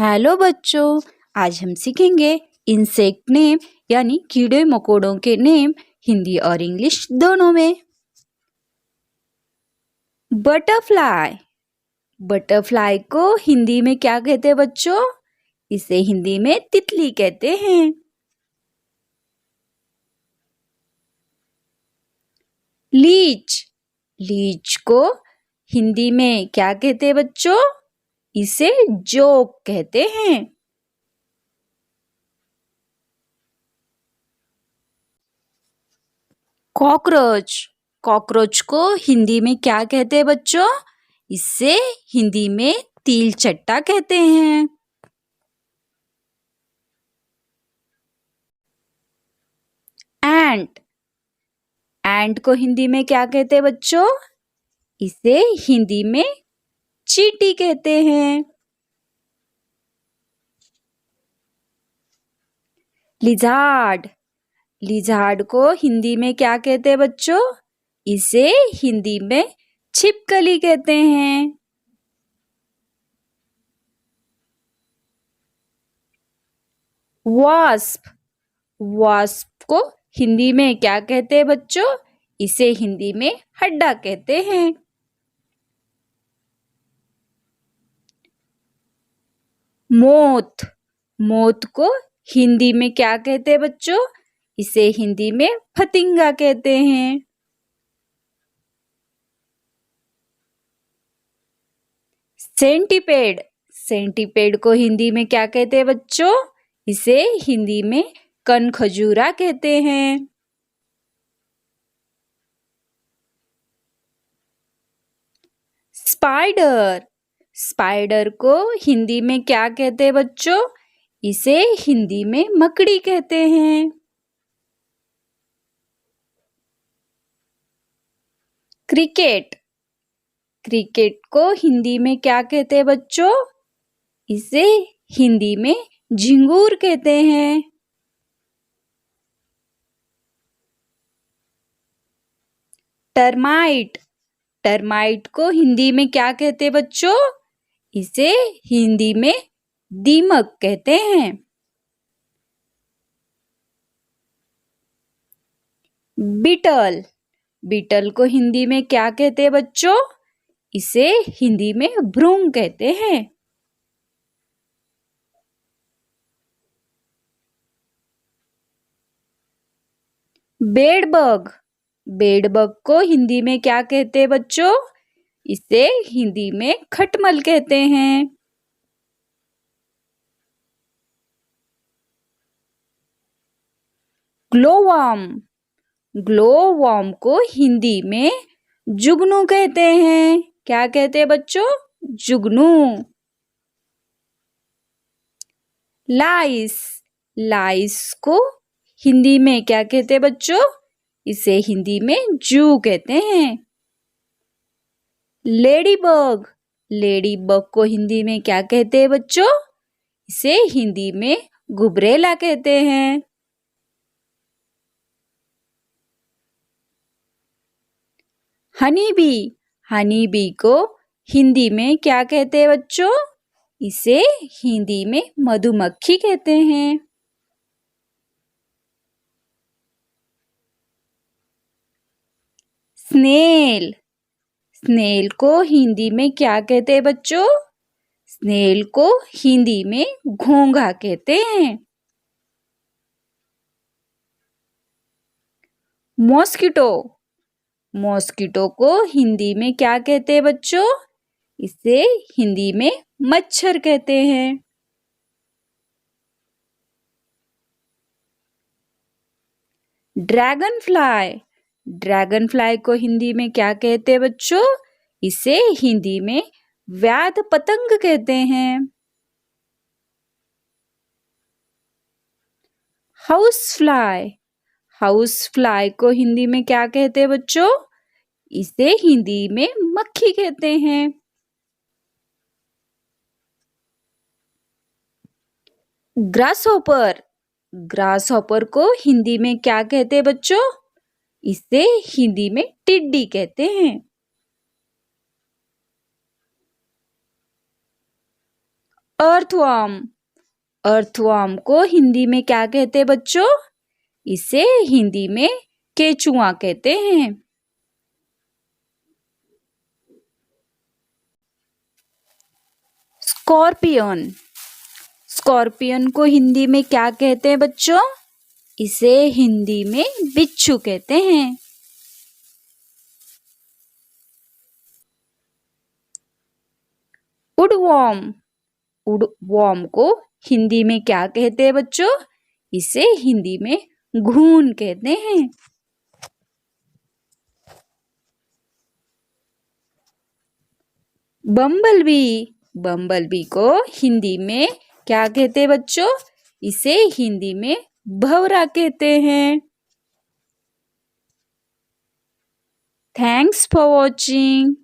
Hello बच्चों, आज हम सीखेंगे इंसेक्ट नेम यानी कीड़े मकोड़ों के नेम हिंदी और इंग्लिश दोनों में। बटरफ्लाई। बटरफ्लाई को हिंदी में क्या कहते हैं बच्चों? इसे हिंदी में तितली कहते हैं। लीच। लीच को हिंदी में क्या कहते हैं बच्चों? इसे जोक कहते हैं। कॉकरोच। कॉकरोच को हिंदी में क्या कहते हैं बच्चों? इसे हिंदी में तिल चट्टा कहते हैं। एंट। एंट को हिंदी में क्या कहते हैं बच्चों? इसे हिंदी में चींटी कहते हैं। लिजार्ड। लिजार्ड को हिंदी में क्या कहते हैं बच्चों? इसे हिंदी में छिपकली कहते हैं। वास्प। वास्प को हिंदी में क्या कहते हैं बच्चों? इसे हिंदी में हड्डा कहते हैं। मोथ। मोथ को हिंदी में क्या कहते हैं बच्चों? इसे हिंदी में फतिंगा कहते हैं। सेंटीपेड। सेंटीपेड को हिंदी में क्या कहते हैं बच्चों? इसे हिंदी में कनखजूरा कहते हैं। स्पाइडर। स्पाइडर को हिंदी में क्या कहते हैं बच्चों? इसे हिंदी में मकड़ी कहते हैं। क्रिकेट। क्रिकेट को हिंदी में क्या कहते हैं बच्चों? इसे हिंदी में झिंगूर कहते हैं। टर्माइट। टर्माइट को हिंदी में क्या कहते हैं बच्चों? इसे हिंदी में दीमक कहते हैं। बीटल। बीटल को हिंदी में क्या कहते हैं बच्चों? इसे हिंदी में भृंग कहते हैं। बेडबग। बेडबग को हिंदी में क्या कहते हैं बच्चों? इसे हिंदी में खटमल कहते हैं। ग्लोवर्म। ग्लोवर्म को हिंदी में जुगनू कहते हैं। क्या कहते हैं बच्चों? जुगनू। लाइस। लाइस को हिंदी में क्या कहते हैं बच्चों? इसे हिंदी में जू कहते हैं। लेडीबग। लेडीबग को हिंदी में क्या कहते हैं बच्चों? इसे हिंदी में गुबरेला कहते हैं। Honey bee. हनी बी को हिंदी में क्या कहते हैं बच्चों? इसे हिंदी में मधुमक्खी कहते हैं। स्नेल। स्नेल को हिंदी में क्या कहते हैं बच्चों? स्नेल को हिंदी में घोंघा कहते हैं। मॉस्किटो। मॉस्किटो को हिंदी में क्या कहते हैं बच्चों? इसे हिंदी में मच्छर कहते हैं। Dragon fly. ड्रैगन फ्लाई को हिंदी में क्या कहते हैं बच्चों? इसे हिंदी में व्याध पतंग कहते हैं। House fly. हाउस फ्लाई को हिंदी में क्या कहते हैं बच्चों? इसे हिंदी में मक्खी कहते हैं। ग्रासहॉपर। ग्रासहॉपर को हिंदी में क्या कहते हैं बच्चों? इसे हिंदी में टिड्डी कहते हैं। अर्थवर्म। अर्थवर्म को हिंदी में क्या कहते हैं बच्चों? इसे हिंदी में केचुआ कहते हैं। स्कॉर्पियन। स्कॉर्पियन को हिंदी में क्या कहते हैं बच्चों? इसे हिंदी में बिच्छू कहते हैं। वुडवर्म। वुडवर्म को हिंदी में क्या कहते हैं बच्चों? इसे हिंदी में घून कहते हैं। बम्बलबी। बम्बलबी को हिंदी में क्या कहते हैं बच्चों? इसे हिंदी में भंवरा कहते हैं। Thanks for watching.